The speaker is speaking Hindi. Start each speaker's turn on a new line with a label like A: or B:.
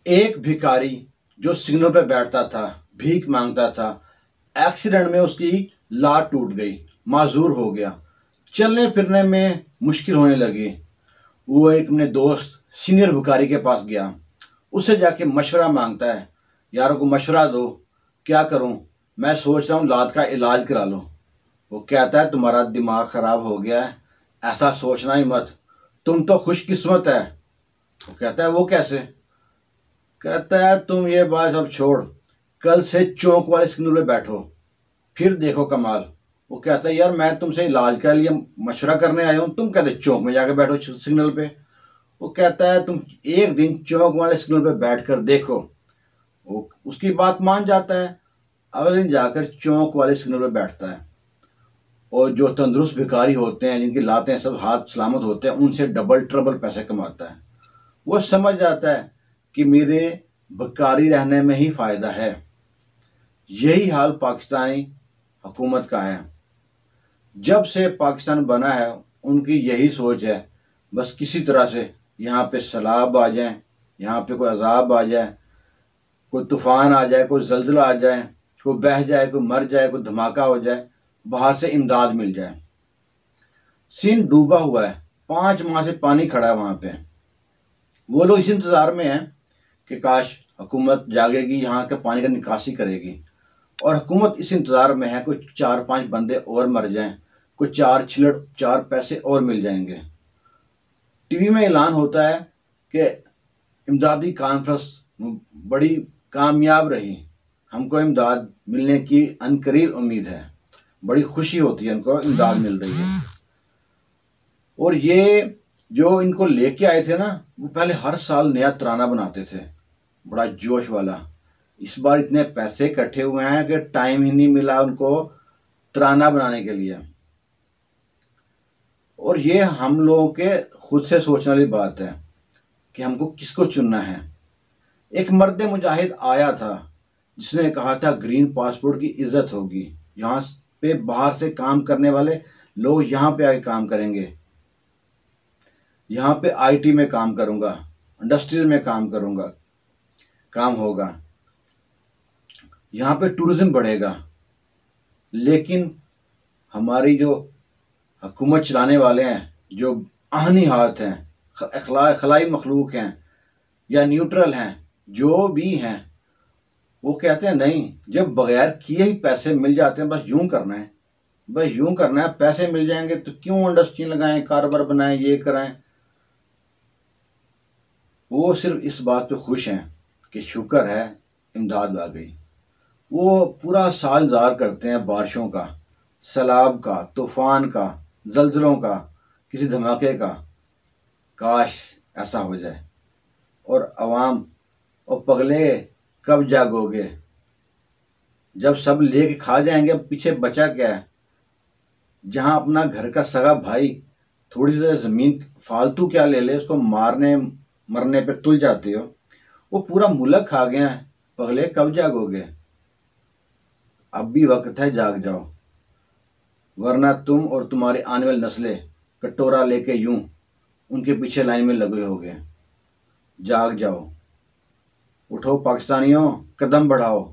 A: एक भिखारी जो सिग्नल पर बैठता था, भीख मांगता था, एक्सीडेंट में उसकी लात टूट गई, माजूर हो गया, चलने फिरने में मुश्किल होने लगी। वो एक अपने दोस्त सीनियर भिखारी के पास गया, उससे जाके मशवरा मांगता है, यारों को मशवरा दो, क्या करूं, मैं सोच रहा हूं लात का इलाज करा लूं। वो कहता है तुम्हारा दिमाग खराब हो गया है, ऐसा सोचना ही मत, तुम तो खुशकिस्मत है। वो कहता है वो कैसे? कहता है तुम ये बात अब छोड़, कल से चौक वाले सिग्नल पे बैठो, फिर देखो कमाल। वो कहता है यार मैं तुमसे इलाज के लिए मशवरा करने आया हूँ, तुम कहते चौक में जाकर बैठो सिग्नल पे। वो कहता है तुम एक दिन चौक वाले सिग्नल पे बैठ कर देखो। वो उसकी बात मान जाता है, अगले दिन जाकर चौक वाले सिग्नल पे बैठता है, और जो तंदुरुस्त भिखारी होते हैं जिनकी लातें सब हाथ सलामत होते हैं उनसे डबल ट्रबल पैसे कमाता है। वो समझ जाता है कि मेरे भिखारी रहने में ही फायदा है। यही हाल पाकिस्तानी हुकूमत का है। जब से पाकिस्तान बना है उनकी यही सोच है, बस किसी तरह से यहाँ पे सैलाब आ जाए, यहाँ पे कोई अजाब आ जाए, कोई तूफान आ जाए, कोई जल्जला आ जाए, कोई बह जाए, कोई मर जाए, कोई धमाका हो जाए, बाहर से इमदाद मिल जाए। सीन डूबा हुआ है, 5 माह से पानी खड़ा है वहां पे। वो लोग इस इंतजार में हैं कि काश हुकूमत जागेगी, यहाँ के पानी का निकासी करेगी, और हुकूमत इस इंतजार में है कोई 4-5 बंदे और मर जाएं, कोई 4 छिलड़ 4 पैसे और मिल जाएंगे। टीवी में ऐलान होता है कि इमदादी कॉन्फ्रेंस बड़ी कामयाब रही, हमको इमदाद मिलने की अनकरीब उम्मीद है, बड़ी खुशी होती है इनको इमदाद मिल रही है। और ये जो इनको लेके आए थे ना, वो पहले हर साल नया तराना बनाते थे, बड़ा जोश वाला। इस बार इतने पैसे इकट्ठे हुए हैं कि टाइम ही नहीं मिला उनको तराना बनाने के लिए। और ये हम लोगों के खुद से सोचने वाली बात है कि हमको किसको चुनना है। एक मर्द मुजाहिद आया था जिसने कहा था ग्रीन पासपोर्ट की इज्जत होगी, यहाँ पे बाहर से काम करने वाले लोग यहाँ पे आके काम करेंगे, यहाँ पे आईटी में काम करूँगा, इंडस्ट्रियल में काम करूँगा, काम होगा, यहाँ पे टूरिज्म बढ़ेगा। लेकिन हमारी जो हुकूमत चलाने वाले हैं, जो आहनी हाथ हैं, खलाई मखलूक हैं या न्यूट्रल हैं, जो भी हैं, वो कहते हैं नहीं, जब बगैर किए ही पैसे मिल जाते हैं, बस यूं करना है, बस यूं करना है, पैसे मिल जाएंगे तो क्यों इंडस्ट्री लगाएं, कारोबार बनाएं, ये कराएं। वो सिर्फ इस बात पे खुश हैं कि शुक्र है इमदाद आ गई। वो पूरा साल इंतजार करते हैं बारिशों का, सैलाब का, तूफान का, जल्जलों का, किसी धमाके का, काश ऐसा हो जाए। और अवाम और पगले कब जागोगे, जब सब लेके खा जाएंगे, पीछे बचा क्या है? जहां अपना घर का सगा भाई थोड़ी सी जमीन फालतू क्या ले ले, उसको मारने मरने पे तुल जाते हो, वो पूरा मुल्क खा गया है, पगले कब जागोगे? अब भी वक्त है, जाग जाओ, वरना तुम और तुम्हारी आने वाली नस्लें कटोरा लेके यूं उनके पीछे लाइन में लगे होगे। जाग जाओ, उठो पाकिस्तानियों, कदम बढ़ाओ।